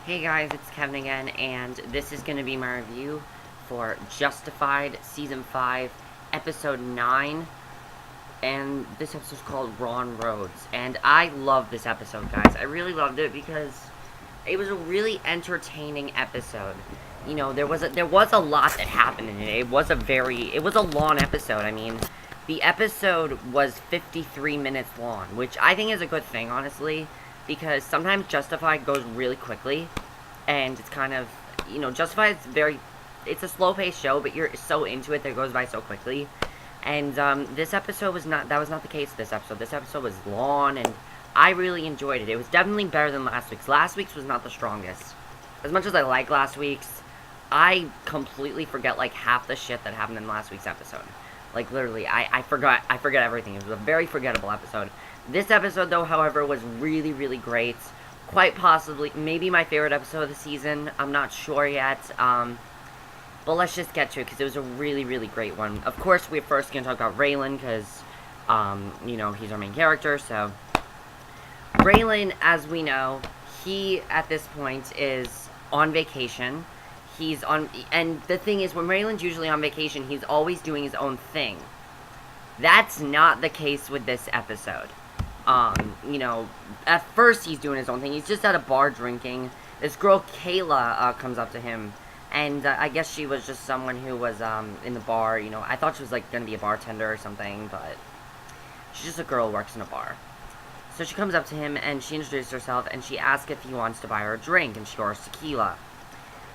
Hey guys, it's Kevin again, and this is going to be my review for Justified Season 5, Episode 9, and this episode is called Ron Rhodes, and I love this episode, guys. I really loved it because it was a really entertaining episode. You know, there was a lot that happened in it. It was a long episode. I mean, the episode was 53 minutes long, which I think is a good thing, honestly, because sometimes Justified goes really quickly, and it's kind of, you know, Justified is it's a slow-paced show, but you're so into it that it goes by so quickly. And this episode that was not the case this episode. This episode was long, and I really enjoyed it. It was definitely better than last week's. Last week's was not the strongest. As much as I like last week's, I completely forget, like, half the shit that happened in last week's episode. Like, literally, I forgot everything. It was a very forgettable episode. This episode, though, however, was really, really great. Quite possibly, maybe my favorite episode of the season. I'm not sure yet. But let's just get to it, because it was a really, really great one. Of course, we're first going to talk about Raylan, because, you know, he's our main character, so. Raylan, as we know, he, at this point, is on vacation. And the thing is, when Raylan's usually on vacation, he's always doing his own thing. That's not the case with this episode. You know, at first he's doing his own thing. He's just at a bar drinking. This girl, Kayla, comes up to him. And, I guess she was just someone who was, in the bar, you know. I thought she was, like, gonna be a bartender or something, but she's just a girl who works in a bar. So she comes up to him, and she introduces herself, and she asks if he wants to buy her a drink, and she orders tequila.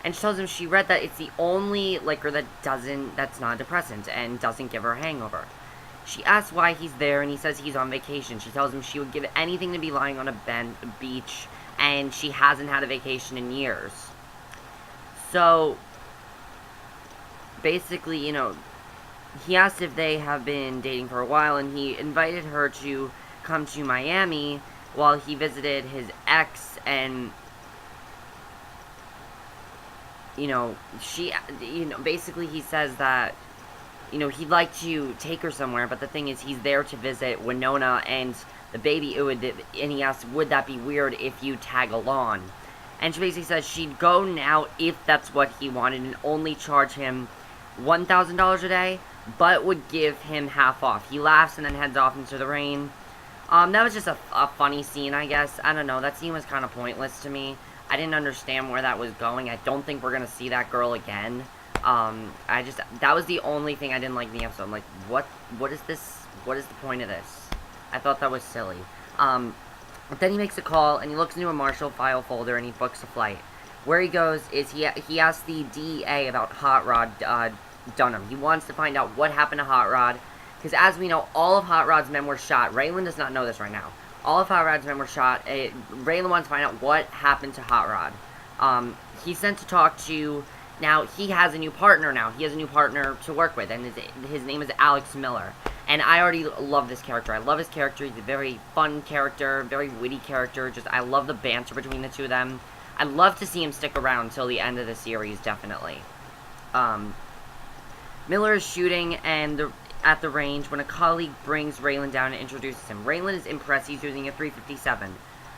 And she tells him she read that it's the only liquor that's not a depressant, and doesn't give her a hangover. She asks why he's there, and he says he's on vacation. She tells him she would give anything to be lying on a beach, and she hasn't had a vacation in years. So, basically, you know, he asked if they have been dating for a while, and he invited her to come to Miami while he visited his ex, and, you know, basically he says that, you know, he'd like to take her somewhere, but the thing is, he's there to visit Winona and the baby, and he asks, would that be weird if you tag along? And she basically says she'd go now if that's what he wanted, and only charge him $1,000 a day, but would give him half off. He laughs and then heads off into the rain. That was just a funny scene, I guess. I don't know, that scene was kind of pointless to me. I didn't understand where that was going. I don't think we're gonna see that girl again. That was the only thing I didn't like in the episode. I'm like, what is this? What is the point of this? I thought that was silly. But then he makes a call, and he looks into a Marshall file folder, and he books a flight. Where he goes is he asks the DEA about Hot Rod Dunham. He wants to find out what happened to Hot Rod, because as we know, all of Hot Rod's men were shot. Raylan does not know this right now. All of Hot Rod's men were shot. Raylan wants to find out what happened to Hot Rod. He's sent to talk to... Now, he has a new partner now. He has a new partner to work with, and his name is Alex Miller. And I already love this character. I love his character. He's a very fun character, very witty character. I love the banter between the two of them. I'd love to see him stick around until the end of the series, definitely. Miller is shooting at the range when a colleague brings Raylan down and introduces him. Raylan is impressed. He's using a .357.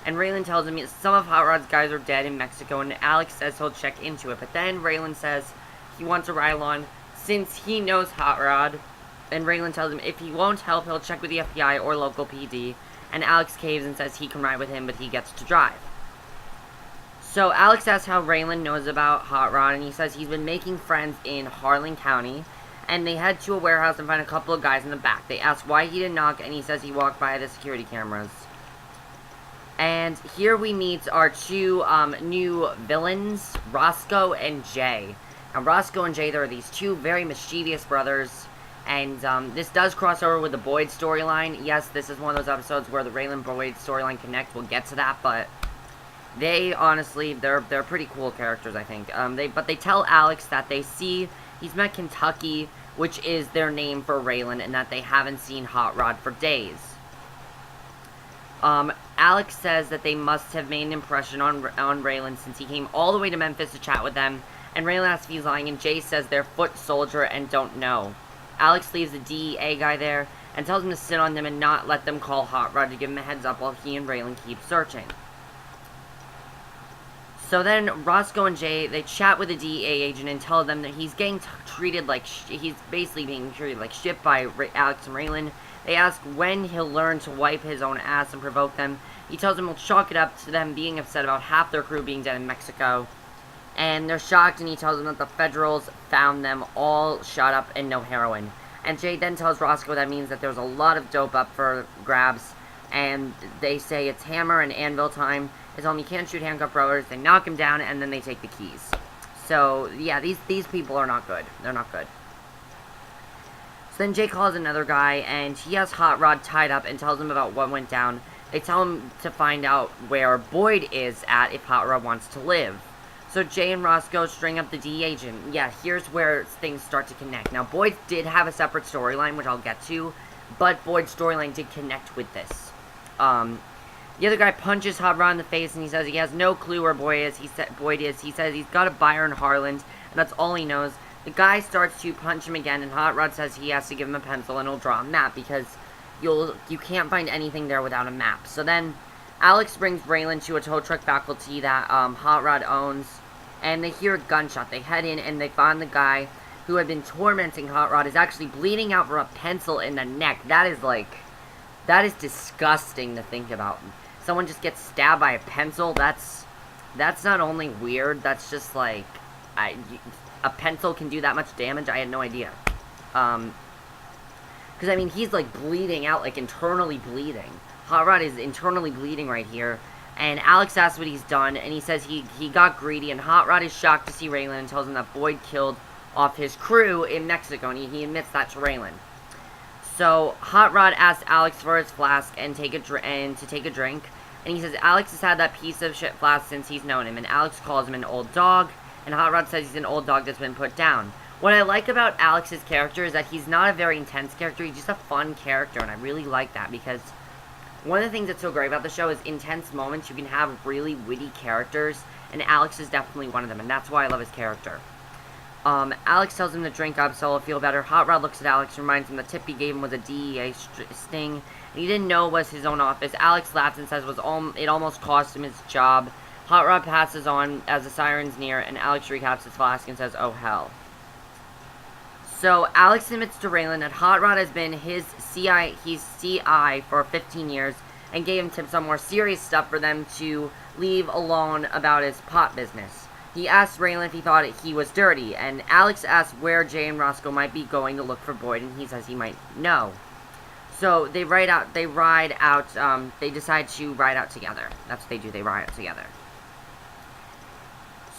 And Raylan tells him some of Hot Rod's guys are dead in Mexico, and Alex says he'll check into it. But then Raylan says he wants a ride along since he knows Hot Rod. And Raylan tells him if he won't help, he'll check with the FBI or local PD. And Alex caves and says he can ride with him, but he gets to drive. So Alex asks how Raylan knows about Hot Rod, and he says he's been making friends in Harlan County. And they head to a warehouse and find a couple of guys in the back. They ask why he didn't knock, and he says he walked by the security cameras. And here we meet our two new villains, Roscoe and Jay. Now, Roscoe and Jay, there are these two very mischievous brothers. And this does cross over with the Boyd storyline. Yes, this is one of those episodes where the Raylan-Boyd storyline connect. We'll get to that, but they, honestly, they're pretty cool characters, I think. But they tell Alex that they see he's met Kentucky, which is their name for Raylan, and that they haven't seen Hot Rod for days. Alex says that they must have made an impression on Raylan since he came all the way to Memphis to chat with them, and Raylan asks if he's lying, and Jay says they're foot soldier and don't know. Alex leaves the DEA guy there, and tells him to sit on them and not let them call Hot Rod to give him a heads up while he and Raylan keep searching. So then Roscoe and Jay, they chat with the DEA agent and tell them that he's getting treated like he's basically being treated like shit by Alex and Raylan. They ask when he'll learn to wipe his own ass and provoke them. He tells them he'll chalk it up to them being upset about half their crew being dead in Mexico. And they're shocked, and he tells them that the Federals found them all shot up and no heroin. And Jay then tells Roscoe that means that there's a lot of dope up for grabs. And they say it's hammer and anvil time. They tell him you can't shoot handcuffed brothers. They knock him down, and then they take the keys. So, yeah, these people are not good. They're not good. So then Jay calls another guy, and he has Hot Rod tied up and tells him about what went down. They tell him to find out where Boyd is at if Hot Rod wants to live. So Jay and Roscoe string up the DEA agent. Yeah, here's where things start to connect. Now, Boyd did have a separate storyline, which I'll get to, but Boyd's storyline did connect with this. The other guy punches Hot Rod in the face, and he says he has no clue where Boyd is. He says he's got a buyer in Harland, and that's all he knows. The guy starts to punch him again, and Hot Rod says he has to give him a pencil, and he'll draw a map, because you can't find anything there without a map. So then, Alex brings Raylan to a tow truck faculty that Hot Rod owns, and they hear a gunshot. They head in, and they find the guy who had been tormenting Hot Rod is actually bleeding out from a pencil in the neck. That is disgusting to think about. Someone just gets stabbed by a pencil. That's not only weird, that's just like, a pencil can do that much damage. I had no idea. Because, I mean, he's, like, bleeding out, like, internally bleeding. Hot Rod is internally bleeding right here. And Alex asks what he's done, and he says he got greedy, and Hot Rod is shocked to see Raylan and tells him that Boyd killed off his crew in Mexico, and he admits that to Raylan. So, Hot Rod asks Alex for his flask and to take a drink, and he says Alex has had that piece of shit flask since he's known him, and Alex calls him an old dog, and Hot Rod says he's an old dog that's been put down. What I like about Alex's character is that he's not a very intense character, he's just a fun character, and I really like that, because one of the things that's so great about the show is intense moments. You can have really witty characters, and Alex is definitely one of them, and that's why I love his character. Alex tells him to drink up so he'll feel better. Hot Rod looks at Alex, reminds him the tip he gave him was a DEA sting, and he didn't know it was his own office. Alex laughs and says it almost cost him his job. Hot Rod passes on as the siren's near, and Alex recaps his flask and says, oh hell. So, Alex admits to Raylan that Hot Rod has been his CI for 15 years, and gave him tips on more serious stuff for them to leave alone about his pot business. He asks Raylan if he thought he was dirty, and Alex asks where Jay and Roscoe might be going to look for Boyd, and he says he might know. So, they decide to ride out together. That's what they do, they ride out together.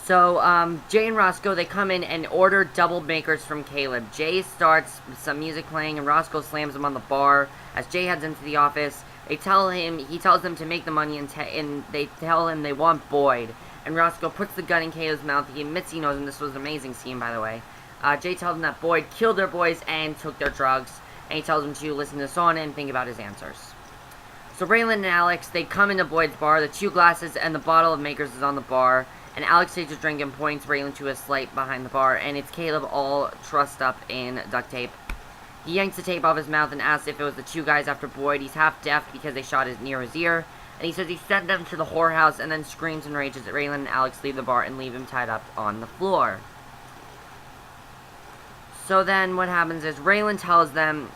So, Jay and Roscoe, they come in and order double makers from Caleb. Jay starts some music playing, and Roscoe slams him on the bar. As Jay heads into the office, he tells them to make the money, and they tell him they want Boyd. And Roscoe puts the gun in Caleb's mouth. He admits he knows him. This was an amazing scene, by the way. Jay tells them that Boyd killed their boys and took their drugs. And he tells them to listen to the song and think about his answers. So Raylan and Alex, they come into Boyd's bar. The 2 glasses and the bottle of makers is on the bar. And Alex takes a drink and points Raylan to a slate behind the bar. And it's Caleb all trussed up in duct tape. He yanks the tape off his mouth and asks if it was the 2 guys after Boyd. He's half deaf because they shot near his ear. And he says he sent them to the whorehouse and then screams and rages at Raylan and Alex leave the bar and leave him tied up on the floor. So then what happens is Raylan tells them,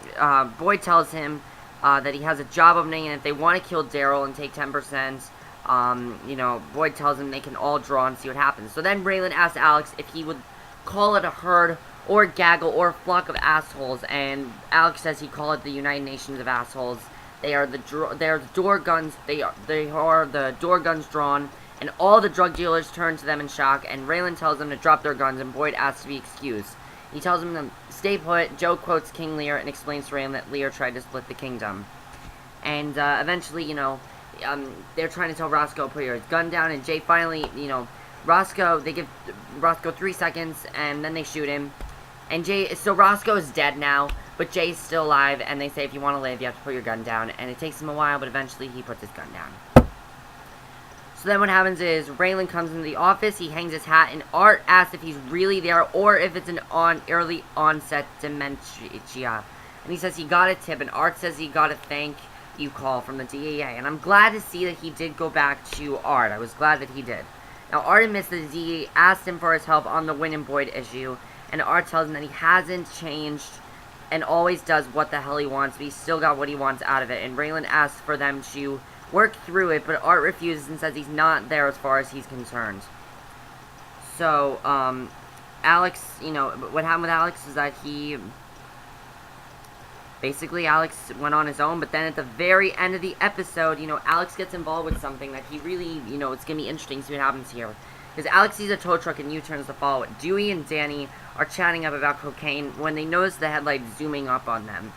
Boyd tells him that he has a job opening, and if they want to kill Daryl and take 10%, Boyd tells him they can all draw and see what happens. So then Raylan asks Alex if he would call it a herd or a gaggle or a flock of assholes, and Alex says he'd call it the United Nations of assholes. They are the door guns. They are the door guns drawn, and all the drug dealers turn to them in shock. And Raylan tells them to drop their guns, and Boyd asks to be excused. He tells them to stay put. Joe quotes King Lear and explains to Raylan that Lear tried to split the kingdom. And eventually, they're trying to tell Roscoe put his gun down, and Jay finally, they give Roscoe 3 seconds, and then they shoot him. And so Roscoe is dead now, but Jay's still alive, and they say if you want to live, you have to put your gun down. And it takes him a while, but eventually he puts his gun down. So then what happens is Raylan comes into the office, he hangs his hat, and Art asks if he's really there, or if it's an early onset dementia. And he says he got a tip, and Art says he got a thank you call from the DEA. And I'm glad to see that he did go back to Art. I was glad that he did. Now, Art admits that Z asked him for his help on the Win and Boyd issue, and Art tells him that he hasn't changed and always does what the hell he wants, but he's still got what he wants out of it. And Raylan asks for them to work through it, but Art refuses and says he's not there as far as he's concerned. So, Alex, what happened with Alex is that basically, Alex went on his own, but then at the very end of the episode, Alex gets involved with something that he really, it's going to be interesting to see what happens here. Because Alex sees a tow truck and U-turns to follow it. Dewey and Danny are chatting up about cocaine when they notice the headlights zooming up on them.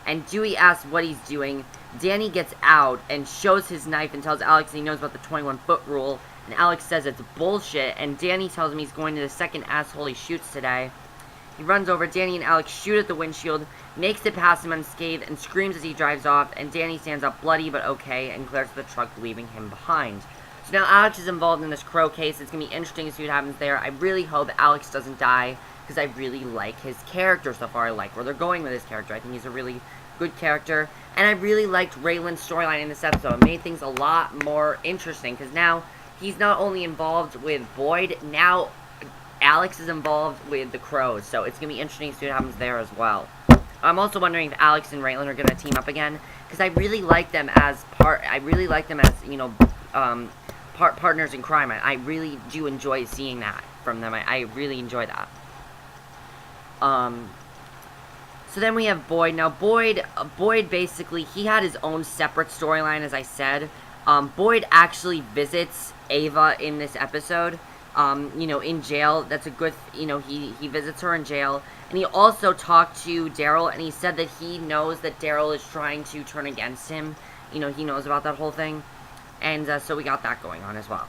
And Dewey asks what he's doing. Danny gets out and shows his knife and tells Alex he knows about the 21-foot rule. And Alex says it's bullshit, and Danny tells him he's going to the second asshole he shoots today. He runs over, Danny and Alex shoot at the windshield, makes it past him unscathed, and screams as he drives off, and Danny stands up bloody but okay, and clears the truck, leaving him behind. So now Alex is involved in this Crow case. It's going to be interesting to see what happens there. I really hope Alex doesn't die, because I really like his character so far. I like where they're going with his character. I think he's a really good character, and I really liked Raylan's storyline in this episode. It made things a lot more interesting, because now he's not only involved with Boyd, now Alex is involved with the Crows, so it's going to be interesting to see what happens there as well. I'm also wondering if Alex and Raylan are going to team up again, because I really like them as partners in crime. I really do enjoy seeing that from them. I really enjoy that. So then we have Boyd. Now, Boyd basically, he had his own separate storyline, as I said. Boyd actually visits Ava in this episode, in jail. That's a good, he visits her in jail. And he also talked to Daryl, and he said that he knows that Daryl is trying to turn against him. He knows about that whole thing. And so we got that going on as well.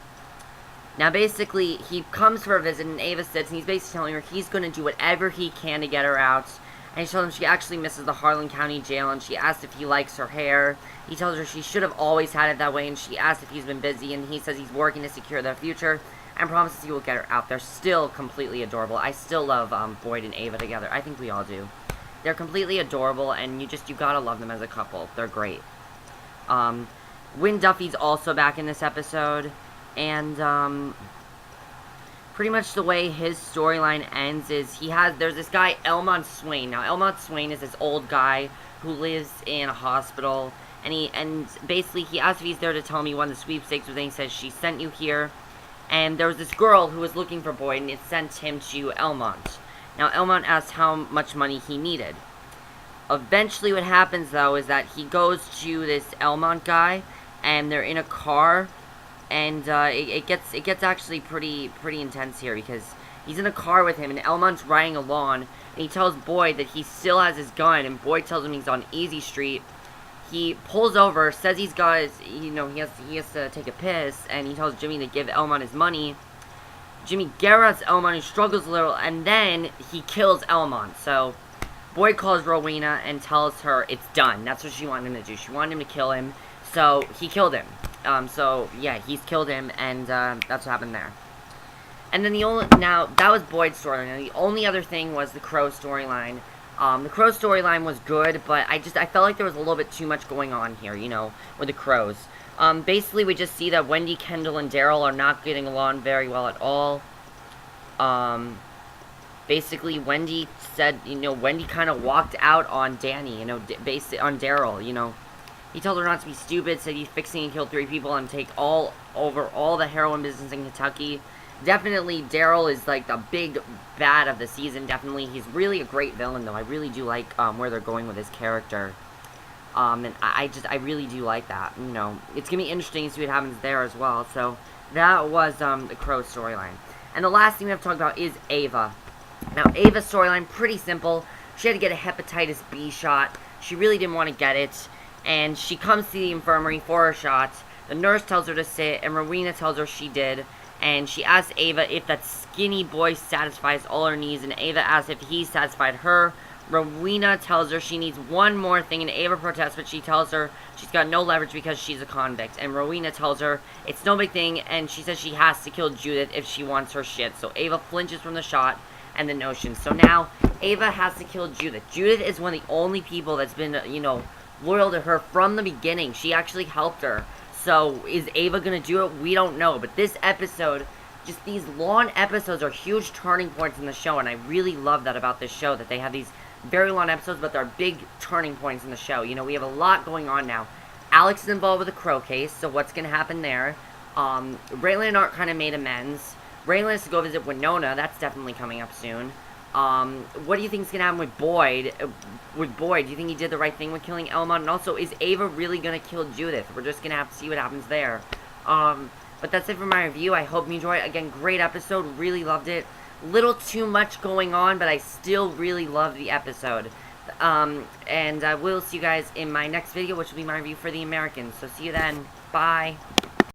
Now, basically, he comes for a visit, and Ava sits, and he's basically telling her he's going to do whatever he can to get her out. And he tells him she actually misses the Harlan County Jail, and she asks if he likes her hair. He tells her she should have always had it that way, and she asks if he's been busy, and he says he's working to secure their future, and promises he will get her out. They're still completely adorable. I still love Boyd and Ava together. I think we all do. They're completely adorable, and you gotta love them as a couple. They're great. Wynn Duffy's also back in this episode, and pretty much the way his storyline ends is there's this guy, Elmont Swain. Now, Elmont Swain is this old guy who lives in a hospital, and basically he asks if he's there to tell him he won the sweepstakes, and he says she sent you here. And there was this girl who was looking for Boyd, and it sent him to Elmont. Now, Elmont asked how much money he needed. Eventually, what happens, though, is that he goes to this Elmont guy, and they're in a car, and it gets actually pretty intense here, because he's in a car with him, and Elmont's riding along, and he tells Boyd that he still has his gun, and Boyd tells him he's on Easy Street. He pulls over, says he's got his, he has to take a piss, and he tells Jimmy to give Elmont his money. Jimmy garrots Elmont, who struggles a little, and then he kills Elmont. So, Boyd calls Rowena and tells her it's done. That's what she wanted him to do. She wanted him to kill him, so he killed him. So, yeah, he's killed him, and that's what happened there. And then now, that was Boyd's storyline. And the only other thing was the Crow storyline. The Crow storyline was good, but I felt like there was a little bit too much going on here, with the Crows. Basically, we just see that Wendy, Kendall, and Daryl are not getting along very well at all. Basically, Wendy said, Wendy kind of walked out on Danny, based on Daryl, He told her not to be stupid, said he's fixing and kill 3 people and take all over all the heroin business in Kentucky. Definitely, Daryl is, like, the big bad of the season, definitely. He's really a great villain, though. I really do like, where they're going with his character. And I really do like that, It's gonna be interesting to see what happens there as well. So, that was, the Crow storyline. And the last thing we have to talk about is Ava. Now, Ava's storyline, pretty simple. She had to get a hepatitis B shot. She really didn't want to get it. And she comes to the infirmary for her shot. The nurse tells her to sit, and Rowena tells her she did. And she asks Ava if that skinny boy satisfies all her needs, and Ava asks if he satisfied her. Rowena tells her she needs one more thing, and Ava protests, but she tells her she's got no leverage because she's a convict. And Rowena tells her it's no big thing, and she says she has to kill Judith if she wants her shit. So Ava flinches from the shot and the notion. So now, Ava has to kill Judith. Judith is one of the only people that's been, loyal to her from the beginning. She actually helped her. So, is Ava going to do it? We don't know. But this episode just these long episodes are huge turning points in the show, and I really love that about this show, that they have these very long episodes, but they're big turning points in the show. You know, we have a lot going on now. Alex is involved with the Crow case, so what's going to happen there? Raylan and Art kind of made amends. Raylan has to go visit Winona. That's definitely coming up soon. What do you think is going to happen with Boyd? Do you think he did the right thing with killing Elmont? And also, is Ava really going to kill Judith? We're just going to have to see what happens there. But that's it for my review. I hope you enjoy it. Again, great episode. Really loved it. Little too much going on, but I still really love the episode. And I will see you guys in my next video, which will be my review for The Americans. So see you then. Bye.